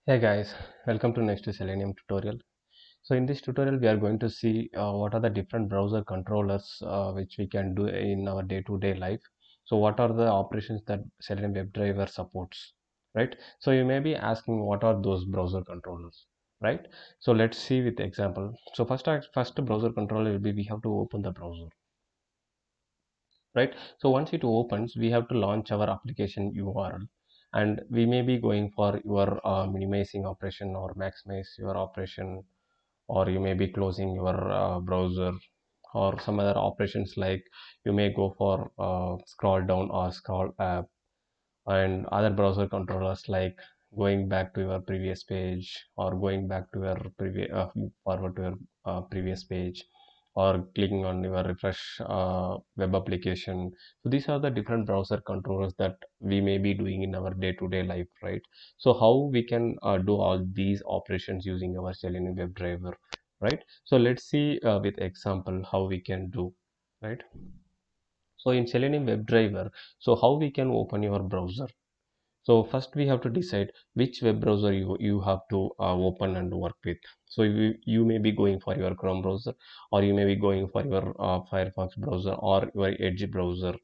Hey guys, welcome to next Selenium tutorial. So in this tutorial we are going to see what are the different browser controllers which we can do in our day-to-day life. So what are the operations that Selenium WebDriver supports, right? So you may be asking what are those browser controllers, right? So let's see with example. So first browser controller will be we have to open the browser, right? So once it opens, we have to launch our application URL, and we may be going for your minimizing operation or maximize your operation, or you may be closing your browser or some other operations like you may go for scroll down or scroll up, and other browser controllers like going back to your previous page or going back to your previous forward to your previous page, or clicking on your refresh web application. So these are the different browser controllers that we may be doing in our day-to-day life, right? So how we can do all these operations using our Selenium WebDriver, right? So let's see with example how we can do, right? So in Selenium WebDriver, so how we can open your browser. So first we have to decide which web browser you have to open and work with. So you may be going for your Chrome browser, or you may be going for your Firefox browser or your Edge browser,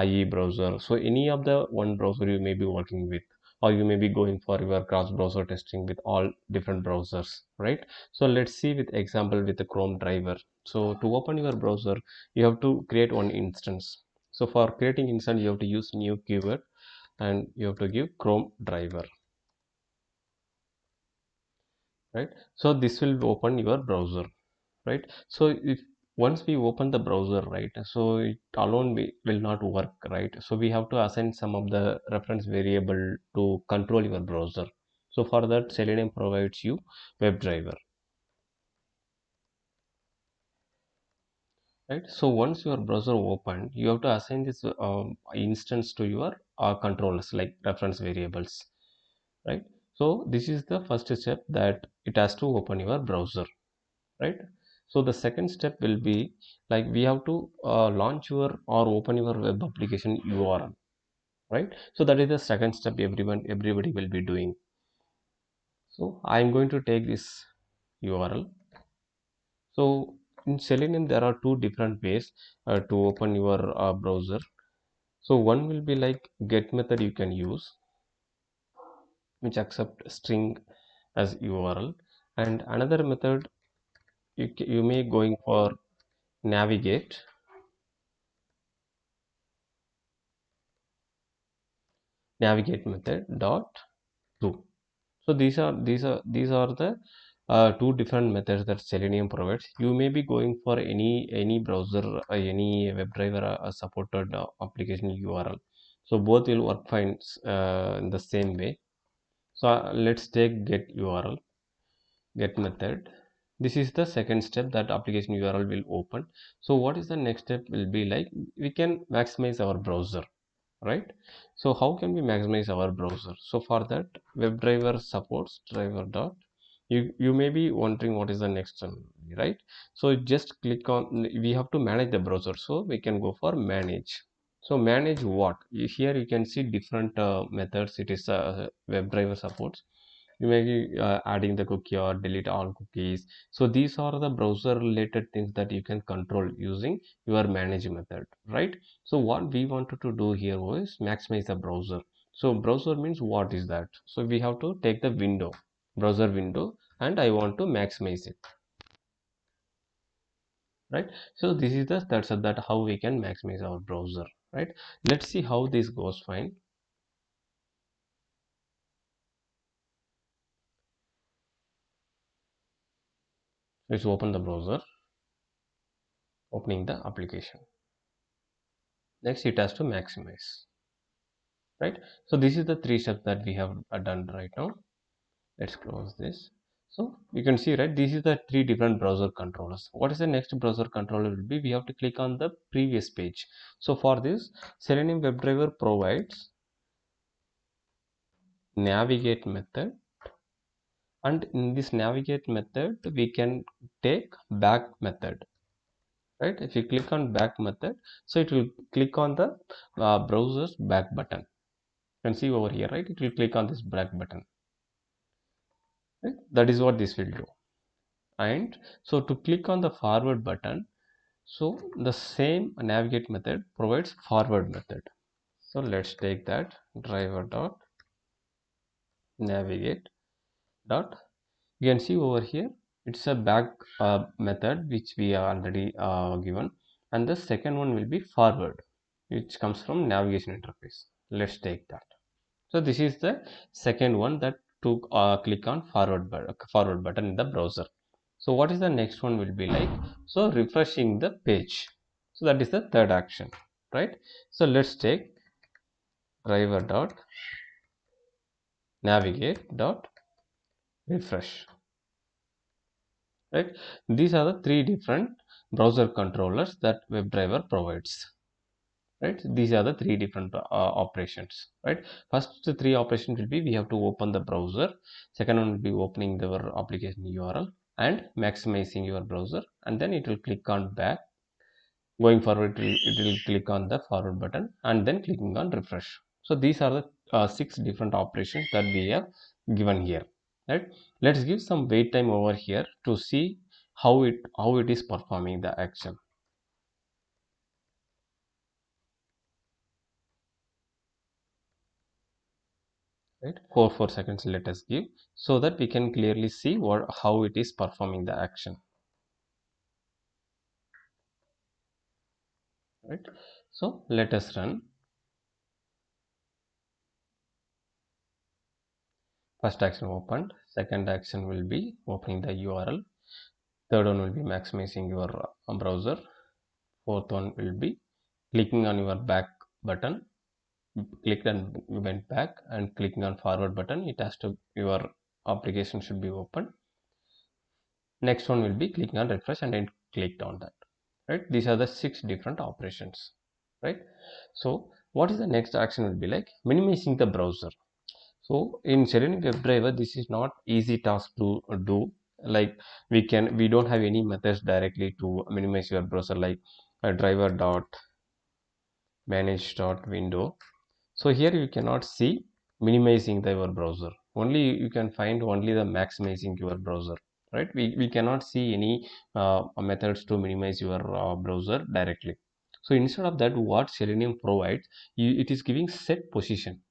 IE browser. So any of the one browser you may be working with, or you may be going for your cross browser testing with all different browsers, right? So let's see with example with the Chrome driver. So to open your browser, you have to create one instance. So for creating instance, you have to use new keyword, and you have to give Chrome driver, right? So this will open your browser, right? So if once we open the browser, right, so it alone will not work, right? So we have to assign some of the reference variable to control your browser. So for that, Selenium provides you WebDriver, right? So once your browser open, you have to assign this instance to your controllers like reference variables, right? So this is the first step, that it has to open your browser, right? So the second step will be like we have to launch your or open your web application URL, right? So that is the second step everybody will be doing. So I am going to take this URL. So in Selenium there are two different ways to open your browser. So one will be like get method you can use, which accept string as URL, and another method you may going for navigate method dot to. So these are the two different methods that Selenium provides. You may be going for any browser, any WebDriver supported application URL. So both will work fine in the same way. So let's take get URL, get method. This is the second step, that application URL will open. So what is the next step will be like we can maximize our browser, right? So how can we maximize our browser? So for that, WebDriver supports driver dot. You may be wondering what is the next one, right? So just click on, we have to manage the browser, so we can go for manage. So manage what? Here you can see different methods it is WebDriver supports. You may be adding the cookie or delete all cookies. So these are the browser related things that you can control using your manage method, right? So what we wanted to do here was maximize the browser. So browser means what is that? So we have to take the window, browser window, and I want to maximize it, right? So this is that how we can maximize our browser, right? Let's see how this goes fine. Let's open the browser, opening the application. Next, it has to maximize, right? So this is the three steps that we have done right now. Let's close this. So you can see, right, this is the three different browser controllers. What is the next browser controller will be? We have to click on the previous page. So for this, Selenium WebDriver provides navigate method, and in this navigate method we can take back method, right? If you click on back method, so it will click on the browser's back button. You can see over here, right? It will click on this back button. right? That is what this will do. And so to click on the forward button, so the same navigate method provides forward method. So let's take that driver dot navigate dot. You can see over here it's a back method which we are already given, and the second one will be forward, which comes from navigation interface. Let's take that. So this is the second one, that to click on forward button in the browser. So what is the next one will be like? So refreshing the page. So that is the third action, right? So let's take driver dot navigate dot refresh, right? These are the three different browser controllers that WebDriver provides, right? These are the three different operations, right? First the three operations will be, we have to open the browser. Second one will be opening our application URL and maximizing your browser, and then it will click on back. Going forward, it will click on the forward button and then clicking on refresh. So these are the six different operations that we have given here, right? Let's give some wait time over here to see how it is performing the action, right? 4 seconds let us give, so that we can clearly see how it is performing the action, right? So let us run. First action opened, second action will be opening the URL, third one will be maximizing your browser, fourth one will be clicking on your back button, clicked and went back, and clicking on forward button, it has to, your application should be open. Next one will be clicking on refresh and then clicked on that, right? These are the six different operations, right? So what is the next action will be like? Minimizing the browser. So in Selenium WebDriver, this is not easy task to do. Like we don't have any methods directly to minimize your browser, like a driver dot manage dot window. So here you cannot see minimizing your browser. Only you can find only the maximizing your browser, right? We cannot see any methods to minimize your browser directly. So instead of that, what Selenium provides, it is giving set position.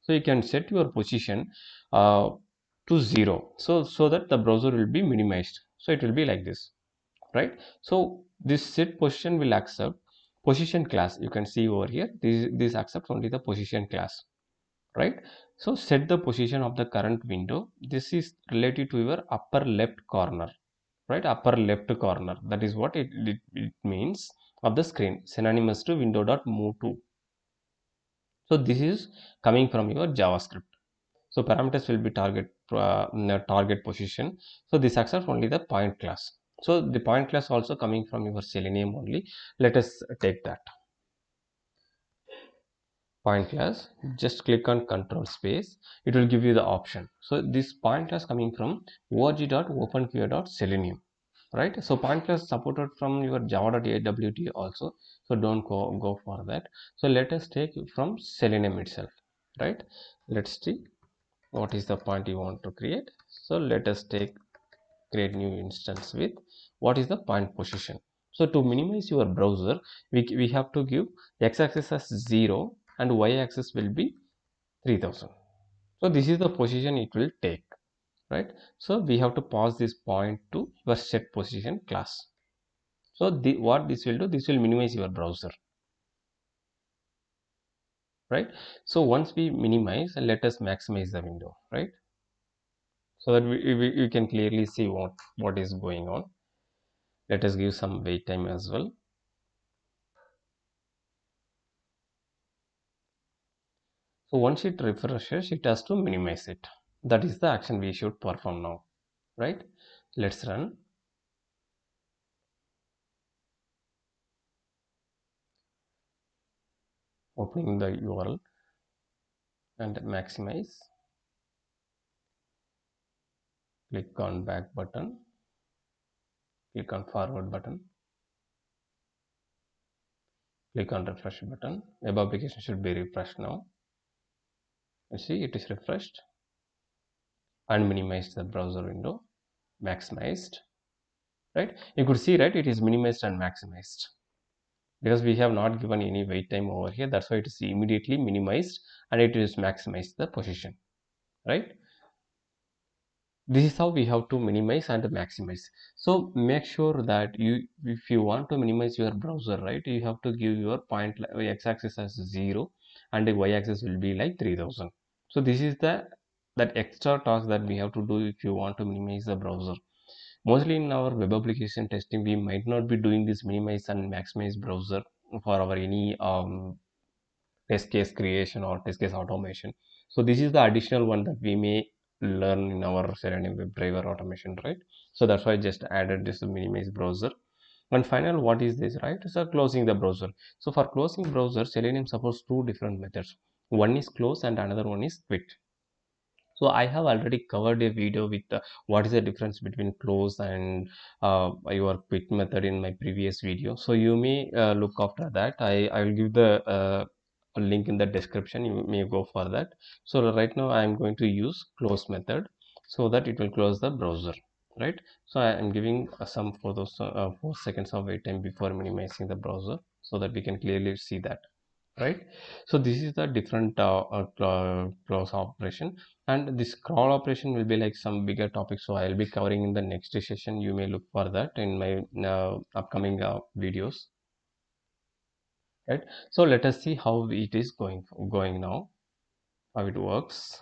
So you can set your position uh, to 0, so that the browser will be minimized. So it will be like this, right? So this set position will accept position class. You can see over here, this accepts only the position class, right? So set the position of the current window. This is related to your upper left corner, right? Upper left corner, that is what it means, of the screen, synonymous to window.move to. So this is coming from your JavaScript. So parameters will be target position. So this accepts only the point class. So the point class also coming from your Selenium only. Let us take that point class. Just click on control space. It will give you the option. So this point class coming from org.openqr.selenium, right? So point class supported from your java.awt also. So don't go for that. So let us take from Selenium itself, right? Let's see what is the point you want to create. So let us create new instance with what is the point position. So to minimize your browser, we have to give x-axis as 0 and y-axis will be 3000. So this is the position it will take, right? So we have to pass this point to your set position class. So what this will do, this will minimize your browser, right? So once we minimize, let us maximize the window, right? So that we can clearly see what is going on. Let us give some wait time as well. So once it refreshes, it has to minimize it. That is the action we should perform now, right? Let's run. Opening the URL and maximize. Click on back button. Click on forward button. Click on refresh button. Web application should be refreshed now. You see it is refreshed. and minimized the browser window, maximized, right? You could see, right, it is minimized and maximized because we have not given any wait time over here. That's why it is immediately minimized and it is maximized the position, right? This is how we have to minimize and maximize. So make sure that if you want to minimize your browser, right, you have to give your point x-axis as 0 and the y-axis will be like 3000. So this is that extra task that we have to do if you want to minimize the browser. Mostly in our web application testing, we might not be doing this minimize and maximize browser for our any test case creation or test case automation. So this is the additional one that we may learn in our Selenium WebDriver automation, right? So that's why I just added this minimize browser. And final, what is this, right? So closing the browser. So for closing browser, Selenium supports two different methods. One is close and another one is quit. So I have already covered a video with what is the difference between close and your quit method in my previous video. So you may look after that. I will give the link in the description. You may go for that. So right now I am going to use close method so that it will close the browser. Right. So I am giving some for those 4 seconds of wait time before minimizing the browser so that we can clearly see that, right? So this is the different close operation, and this crawl operation will be like some bigger topic, so I'll be covering in the next session. You may look for that in my upcoming videos, right? So let us see how it is going now, how it works.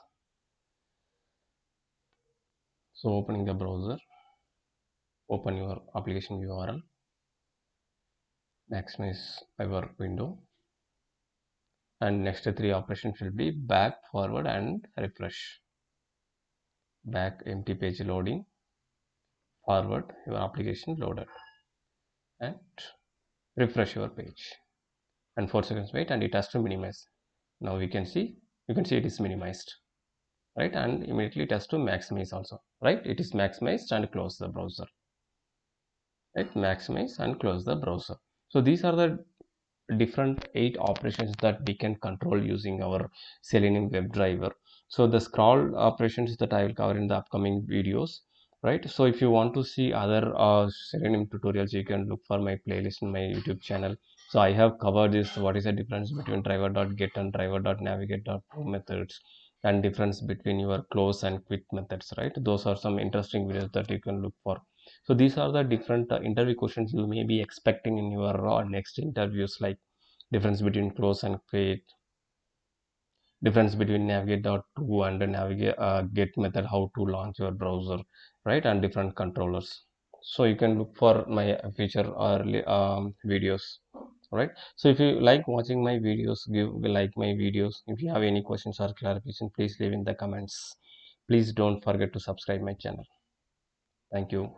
So opening the browser, open your application URL, maximize our window, and next three operations will be back, forward, and refresh. Back, empty page loading; forward, your application loaded, and refresh your page. And 4 seconds wait, and it has to minimize. Now we can see, you can see it is minimized, right? And immediately it has to maximize also, right? It is maximized and close the browser, right? Maximize and close the browser. So these are the different 8 operations that we can control using our Selenium WebDriver. So the scroll operations that I will cover in the upcoming videos, right? So if you want to see other Selenium tutorials, you can look for my playlist in my YouTube channel. So I have covered this, what is the difference between driver.get and driver.navigate.to methods, and difference between your close and quit methods, right? Those are some interesting videos that you can look for. So these are the different interview questions you may be expecting in your next interviews, like difference between close and quit, difference between navigate.to and navigate get method, how to launch your browser, right? And different controllers. So you can look for my future early videos, right? So if you like watching my videos, like my videos. If you have any questions or clarification, please leave in the comments. Please don't forget to subscribe my channel. Thank you.